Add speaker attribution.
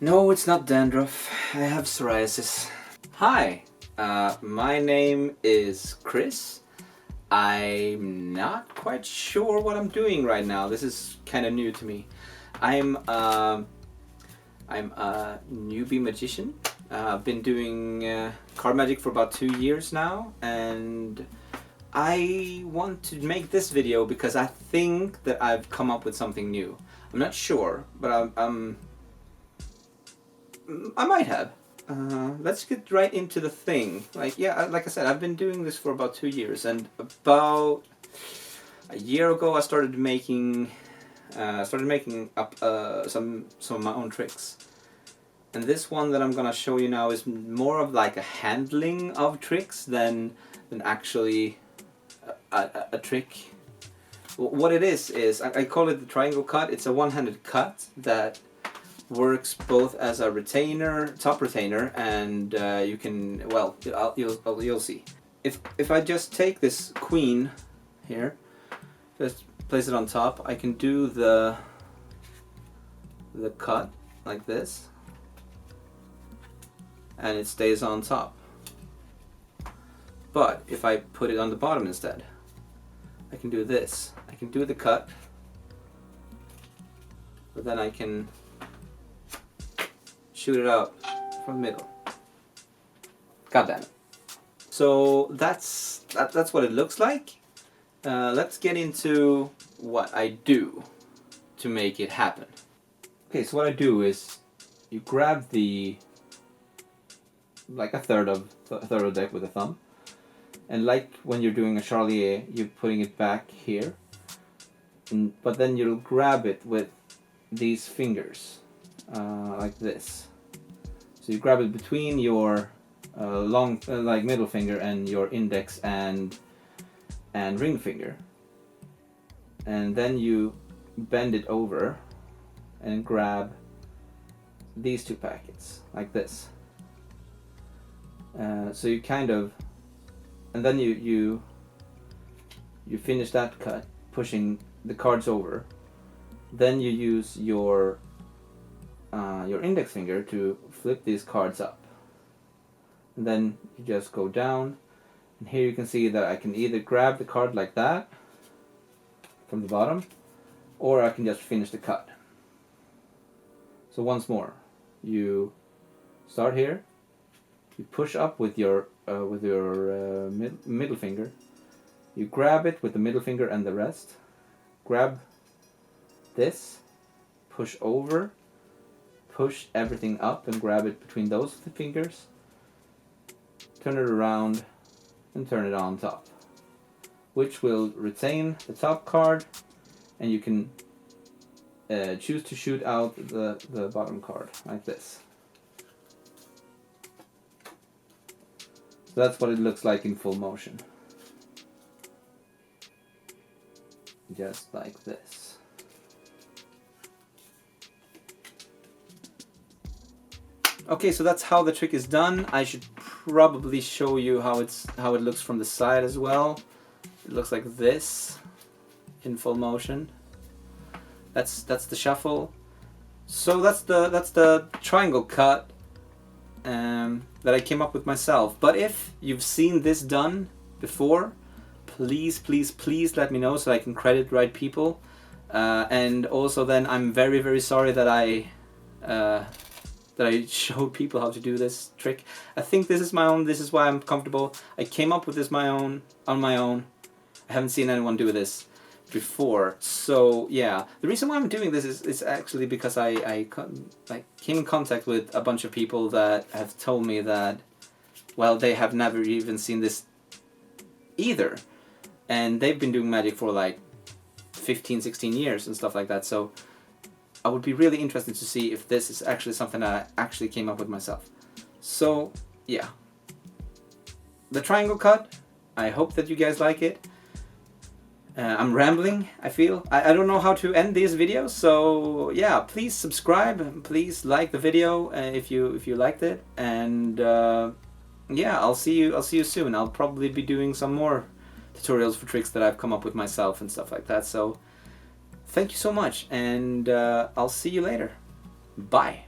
Speaker 1: No, it's not dandruff. I have psoriasis. Hi, my name is Chris. I'm not quite sure what I'm doing right now. This is kind of new to me. I'm a newbie magician. I've been doing card magic for about 2 years now, and I want to make this video because I think that I've come up with something new. I'm not sure, but I might have. Let's get right into the thing. Like I said, I've been doing this for about 2 years, and about a year ago I started making up some of my own tricks. And this one that I'm gonna show you now is more of like a handling of tricks than actually a trick. What it is I call it the triangle cut. It's a one-handed cut that works both as a retainer, top retainer, and you can, well, you'll see. If I just take this queen here, just place it on top, I can do the cut like this, and it stays on top. But if I put it on the bottom instead, I can do this. I can do the cut, but then I can shoot it out from the middle. God damn it. So that's what it looks like. Let's get into what I do to make it happen. Okay, so what I do is you grab like a third of the deck with a thumb, and like when you're doing a charlier, you're putting it back here, but then you'll grab it with these fingers like this. So you grab it between your like middle finger and your index and ring finger, and then you bend it over and grab these two packets like this. So you kind of, and then you finish that cut pushing the cards over. Then you use your index finger to flip these cards up, and then you just go down, and here you can see that I can either grab the card like that from the bottom, or I can just finish the cut. So once more, you start here, you push up with your middle finger, you grab it with the middle finger and the rest, grab this, push over, push everything up and grab it between those fingers, turn it around and turn it on top, which will retain the top card, and you can choose to shoot out the bottom card like this. So that's what it looks like in full motion. Just like this. Okay, so that's how the trick is done. I should probably show you how it looks from the side as well. It looks like this in full motion. That's the shuffle. So that's the triangle cut that I came up with myself. But if you've seen this done before, please let me know so I can credit the right people. And also then I'm very sorry that I showed people how to do this trick. I think this is my own. This is why I'm comfortable. I came up with this on my own. I haven't seen anyone do this before. So yeah, the reason why I'm doing this is actually because I came in contact with a bunch of people that have told me that, well, they have never even seen this either, and they've been doing magic for like 15-16 years and stuff like that. So I would be really interested to see if this is actually something I actually came up with myself. So yeah, the triangle cut, I hope that you guys like it. I'm rambling, I feel. I don't know how to end these videos, so yeah, please subscribe, please like the video if you liked it, and yeah, I'll see you soon. I'll probably be doing some more tutorials for tricks that I've come up with myself and stuff like that. So thank you so much, and I'll see you later. Bye.